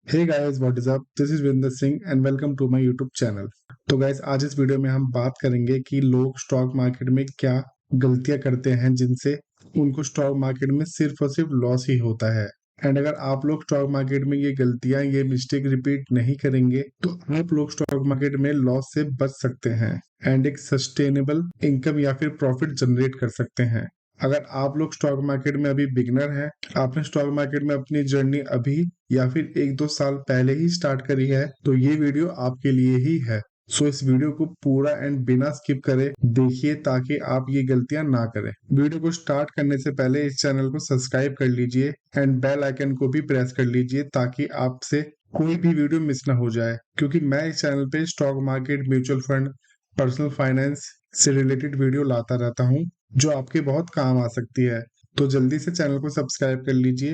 Hey guys what is up, this is Vinder Singh and welcome to my YouTube channel. तो guys आज इस video में हम बात करेंगे कि लोग स्टॉक मार्केट में क्या गलतियां करते हैं जिनसे उनको स्टॉक मार्केट में सिर्फ और सिर्फ लॉस ही होता है। एंड अगर आप लोग स्टॉक मार्केट में ये मिस्टेक रिपीट नहीं करेंगे तो आप लोग स्टॉक मार्केट में लॉस से बच सकते हैं एंड एक सस्टेनेबल इनकम या फिर प्रॉफिट जनरेट कर सकते हैं। अगर आप लोग स्टॉक मार्केट में अभी बिगनर हैं, आपने स्टॉक मार्केट में अपनी जर्नी अभी या फिर 1-2 साल पहले ही स्टार्ट करी है, तो ये वीडियो आपके लिए ही है। सो इस वीडियो को पूरा एंड बिना स्किप करे देखिए ताकि आप ये गलतियां ना करें। वीडियो को स्टार्ट करने से पहले इस चैनल को सब्सक्राइब कर लीजिए एंड बेल आइकन को भी प्रेस कर लीजिए ताकि आपसे कोई भी वीडियो मिस ना हो जाए, क्योंकि मैं इस चैनल पे stock market, mutual fund, personal finance से रिलेटेड वीडियो लाता रहता हूँ जो आपके बहुत काम आ सकती है। तो जल्दी से चैनल को सब्सक्राइब कर लीजिए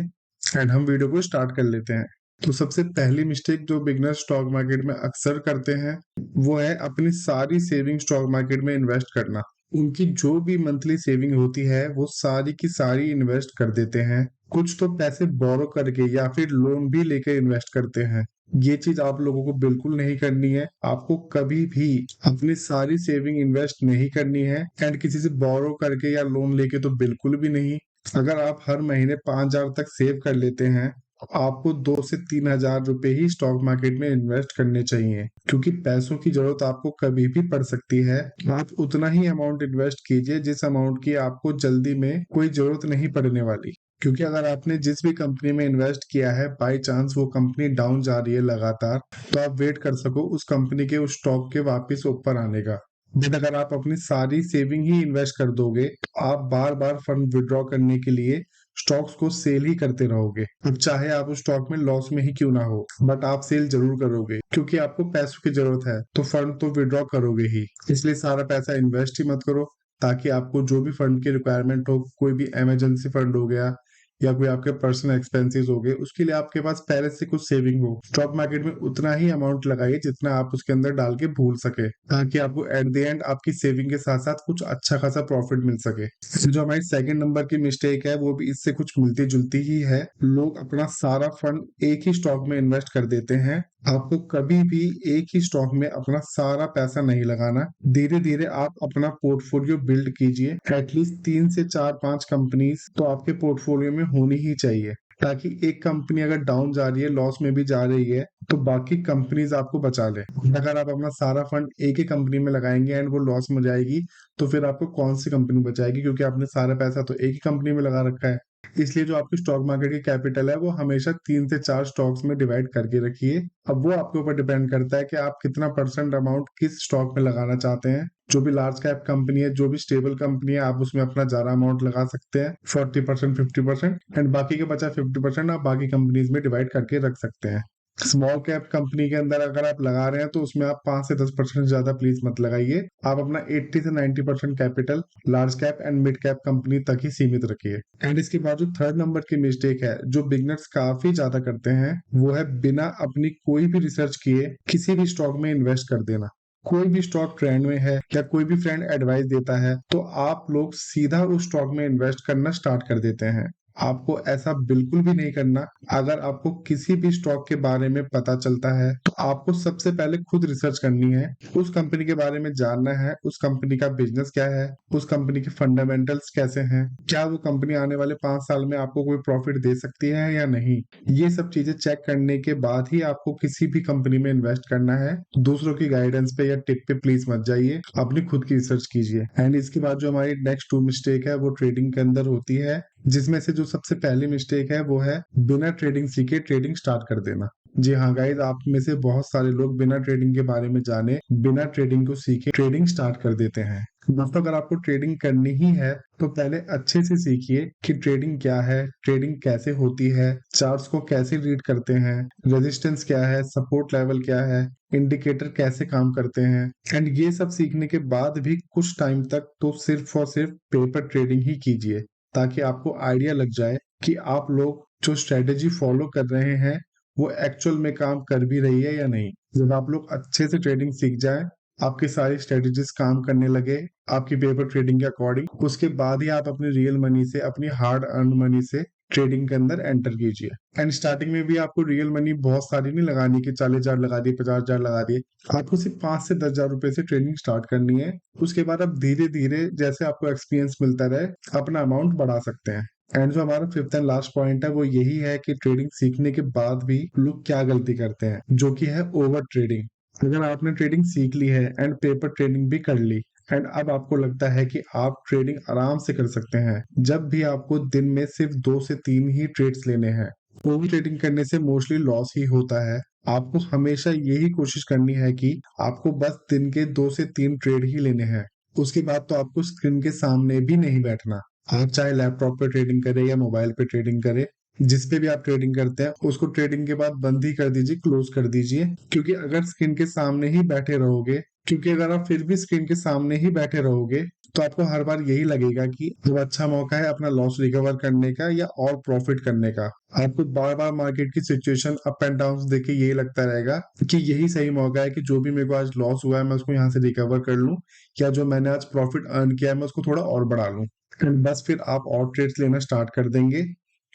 एंड हम वीडियो को स्टार्ट कर लेते हैं। तो सबसे पहली मिस्टेक जो बिगनर स्टॉक मार्केट में अक्सर करते हैं वो है अपनी सारी सेविंग स्टॉक मार्केट में इन्वेस्ट करना। उनकी जो भी मंथली सेविंग होती है वो सारी की सारी इन्वेस्ट कर देते हैं। कुछ तो पैसे बोरो करके या फिर लोन भी लेकर इन्वेस्ट करते हैं। ये चीज आप लोगों को बिल्कुल नहीं करनी है। आपको कभी भी अपनी सारी सेविंग इन्वेस्ट नहीं करनी है एंड किसी से बोरो करके या लोन लेके तो बिल्कुल भी नहीं। अगर आप हर महीने 5,000 तक सेव कर लेते हैं तो आपको 2 से 3 हजार रुपए ही स्टॉक मार्केट में इन्वेस्ट करने चाहिए, क्योंकि पैसों की जरूरत आपको कभी भी पड़ सकती है। आप उतना ही अमाउंट इन्वेस्ट कीजिए जिस अमाउंट की आपको जल्दी में कोई जरूरत नहीं पड़ने वाली। क्योंकि अगर आपने जिस भी कंपनी में इन्वेस्ट किया है, बाई चांस वो कंपनी डाउन जा रही है लगातार, तो आप वेट कर सको उस कंपनी के उस स्टॉक के वापस ऊपर आने का। बट अगर आप अपनी सारी सेविंग ही इन्वेस्ट कर दोगे तो आप बार बार फंड विड्रॉ करने के लिए स्टॉक्स को सेल ही करते रहोगे। अब चाहे आप उस स्टॉक में लॉस में ही क्यों ना हो, बट आप सेल जरूर करोगे क्योंकि आपको पैसों की जरूरत है, तो फंड तो विड्रॉ करोगे ही। इसलिए सारा पैसा इन्वेस्ट ही मत करो, ताकि आपको जो भी फंड की रिक्वायरमेंट हो, कोई भी इमरजेंसी फंड हो गया या कोई आपके पर्सनल एक्सपेंसेस हो गए, उसके लिए आपके पास पहले से कुछ सेविंग हो। स्टॉक मार्केट में उतना ही अमाउंट लगाइए जितना आप उसके अंदर डाल के भूल सके, ताकि आपको एट द एंड आपकी सेविंग के साथ साथ कुछ अच्छा खासा प्रॉफिट मिल सके। जो हमारी सेकंड नंबर की मिस्टेक है वो भी इससे कुछ मिलती जुलती ही है। लोग अपना सारा फंड एक ही स्टॉक में इन्वेस्ट कर देते हैं। आपको कभी भी एक ही स्टॉक में अपना सारा पैसा नहीं लगाना। धीरे धीरे आप अपना पोर्टफोलियो बिल्ड कीजिए। एटलीस्ट 3 से 4-5 कंपनीज तो आपके पोर्टफोलियो में होनी ही चाहिए, ताकि एक कंपनी अगर डाउन जा रही है, लॉस में भी जा रही है, तो बाकी कंपनीज आपको बचा ले। अगर आप अपना सारा फंड एक ही कंपनी में लगाएंगे एंड वो लॉस में जाएगी, तो फिर आपको कौन सी कंपनी बचाएगी, क्योंकि आपने सारा पैसा तो एक ही कंपनी में लगा रखा है। इसलिए जो आपकी स्टॉक मार्केट की कैपिटल है वो हमेशा 3 से 4 स्टॉक्स में डिवाइड करके रखिए। अब वो आपके ऊपर डिपेंड करता है कि आप कितना परसेंट अमाउंट किस स्टॉक में लगाना चाहते हैं। जो भी लार्ज कैप कंपनी है, जो भी स्टेबल कंपनी है, आप उसमें अपना ज्यादा अमाउंट लगा सकते हैं, 40%, 50%, एंड बाकी के बचा 50% आप बाकी कंपनीज में डिवाइड करके रख सकते हैं। स्मॉल कैप कंपनी के अंदर अगर आप लगा रहे हैं तो उसमें आप 5 से 10% ज्यादा प्लीज मत लगाइए। आप अपना 80 से 90% capital large cap and mid cap company तक ही सीमित रखिए। एंड इसके बाद जो थर्ड नंबर की मिस्टेक है जो बिगनर्स काफी ज्यादा करते हैं, वो है बिना अपनी कोई भी रिसर्च किए किसी भी स्टॉक में इन्वेस्ट कर देना। कोई भी स्टॉक ट्रेंड में है या कोई भी फ्रेंड एडवाइस देता है तो आप लोग सीधा उस स्टॉक में इन्वेस्ट करना स्टार्ट कर देते हैं। आपको ऐसा बिल्कुल भी नहीं करना। अगर आपको किसी भी स्टॉक के बारे में पता चलता है तो आपको सबसे पहले खुद रिसर्च करनी है, उस कंपनी के बारे में जानना है, उस कंपनी का बिजनेस क्या है, उस कंपनी के फंडामेंटल्स कैसे हैं, क्या वो कंपनी आने वाले 5 साल में आपको कोई प्रॉफिट दे सकती है या नहीं। ये सब चीजें चेक करने के बाद ही आपको किसी भी कंपनी में इन्वेस्ट करना है। दूसरों की गाइडेंस पे या टिप पे प्लीज मत जाइए, अपनी खुद की रिसर्च कीजिए। एंड इसके बाद जो हमारी नेक्स्ट 2 मिस्टेक है वो ट्रेडिंग के अंदर होती है, जिसमें से जो सबसे पहली मिस्टेक है वो है बिना ट्रेडिंग सीखे ट्रेडिंग स्टार्ट कर देना। जी हाँ गाइज, आप में से बहुत सारे लोग बिना ट्रेडिंग के बारे में जाने, बिना ट्रेडिंग को सीखे ट्रेडिंग स्टार्ट कर देते हैं। दोस्तों, अगर आपको ट्रेडिंग करनी ही है तो पहले अच्छे से सीखिए कि ट्रेडिंग क्या है, ट्रेडिंग कैसे होती है, चार्ट्स को कैसे रीड करते हैं, रेजिस्टेंस क्या है, सपोर्ट लेवल क्या है, इंडिकेटर कैसे काम करते हैं। एंड ये सब सीखने के बाद भी कुछ टाइम तक तो सिर्फ और सिर्फ पेपर ट्रेडिंग ही कीजिए, ताकि आपको आइडिया लग जाए कि आप लोग जो स्ट्रेटेजी फॉलो कर रहे हैं वो एक्चुअल में काम कर भी रही है या नहीं। जब आप लोग अच्छे से ट्रेडिंग सीख जाए, आपकी सारी स्ट्रेटेजीज काम करने लगे आपकी पेपर ट्रेडिंग के अकॉर्डिंग, उसके बाद ही आप अपनी रियल मनी से, अपनी हार्ड अर्न मनी से ट्रेडिंग के अंदर एंटर कीजिए। एंड स्टार्टिंग में भी आपको रियल मनी बहुत सारी नहीं लगानी कि 40,000 लगा दिए, 50,000 लगा दिए। आपको सिर्फ 5 से 10,000 रुपए से ट्रेडिंग स्टार्ट करनी है। उसके बाद आप धीरे धीरे जैसे आपको एक्सपीरियंस मिलता रहे अपना अमाउंट बढ़ा सकते हैं। एंड जो हमारा फिफ्थ एंड लास्ट पॉइंट है वो यही है कि ट्रेडिंग सीखने के बाद भी लोग क्या गलती करते हैं, जो कि है ओवर ट्रेडिंग। अगर आपने ट्रेडिंग सीख ली है एंड पेपर ट्रेडिंग भी कर ली एंड अब आपको लगता है कि आप ट्रेडिंग आराम से कर सकते हैं, जब भी आपको दिन में सिर्फ 2 से 3 ही ट्रेड्स लेने हैं। ओवर ट्रेडिंग करने से मोस्टली लॉस ही होता है। आपको हमेशा यही कोशिश करनी है कि आपको बस दिन के 2 से 3 ट्रेड ही लेने हैं। उसके बाद तो आपको स्क्रीन के सामने भी नहीं बैठना। आप चाहे लैपटॉप पे ट्रेडिंग करें या मोबाइल पे ट्रेडिंग करें, जिस पे भी आप ट्रेडिंग करते हैं उसको ट्रेडिंग के बाद बंद ही कर दीजिए, क्लोज कर दीजिए। क्योंकि अगर स्क्रीन के सामने ही बैठे रहोगे क्योंकि अगर आप फिर भी स्क्रीन के सामने ही बैठे रहोगे तो आपको हर बार यही लगेगा कि अब अच्छा मौका है अपना लॉस रिकवर करने का या और प्रॉफिट करने का। आपको बार बार मार्केट की सिचुएशन अप एंड डाउन देख के यही लगता रहेगा कि यही सही मौका है कि जो भी मेरे को आज लॉस हुआ है मैं उसको यहाँ से रिकवर कर लूं, या जो मैंने आज प्रॉफिट अर्न किया है मैं उसको थोड़ा और बढ़ा लूं। एंड बस फिर आप और ट्रेड्स लेना स्टार्ट कर देंगे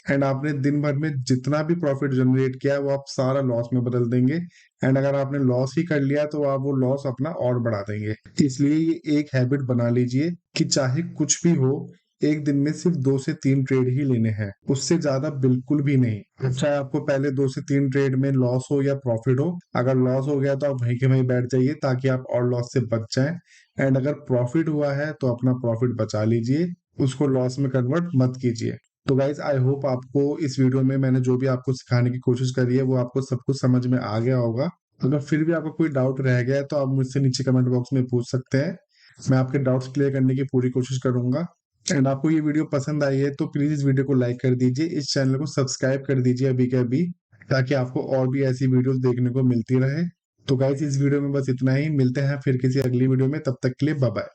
एंड आपने दिन भर में जितना भी प्रॉफिट जनरेट किया है वो आप सारा लॉस में बदल देंगे। एंड अगर आपने लॉस ही कर लिया तो आप वो लॉस अपना और बढ़ा देंगे। इसलिए ये एक हैबिट बना लीजिए कि चाहे कुछ भी हो, एक दिन में सिर्फ 2 से 3 ट्रेड ही लेने हैं, उससे ज्यादा बिल्कुल भी नहीं। चाहे आपको पहले 2 से 3 ट्रेड में लॉस हो या प्रॉफिट हो, अगर लॉस हो गया तो आप वहीं के वहीं बैठ जाइए ताकि आप और लॉस से बच जाएं। एंड अगर प्रॉफिट हुआ है तो अपना प्रॉफिट बचा लीजिए, उसको लॉस में कन्वर्ट मत कीजिए। तो गाइज आई होप आपको इस वीडियो में मैंने जो भी आपको सिखाने की कोशिश करी है वो आपको सब कुछ समझ में आ गया होगा। अगर फिर भी आपको कोई डाउट रह गया है तो आप मुझसे नीचे कमेंट बॉक्स में पूछ सकते हैं। मैं आपके डाउट्स क्लियर करने की पूरी कोशिश करूंगा। एंड आपको ये वीडियो पसंद आई है तो प्लीज इस वीडियो को लाइक कर दीजिए, इस चैनल को सब्सक्राइब कर दीजिए अभी के अभी, ताकि आपको और भी ऐसी वीडियोस देखने को मिलती रहे। तो गाइज इस वीडियो में बस इतना ही, मिलते हैं फिर किसी अगली वीडियो में, तब तक के लिए बाय बाय।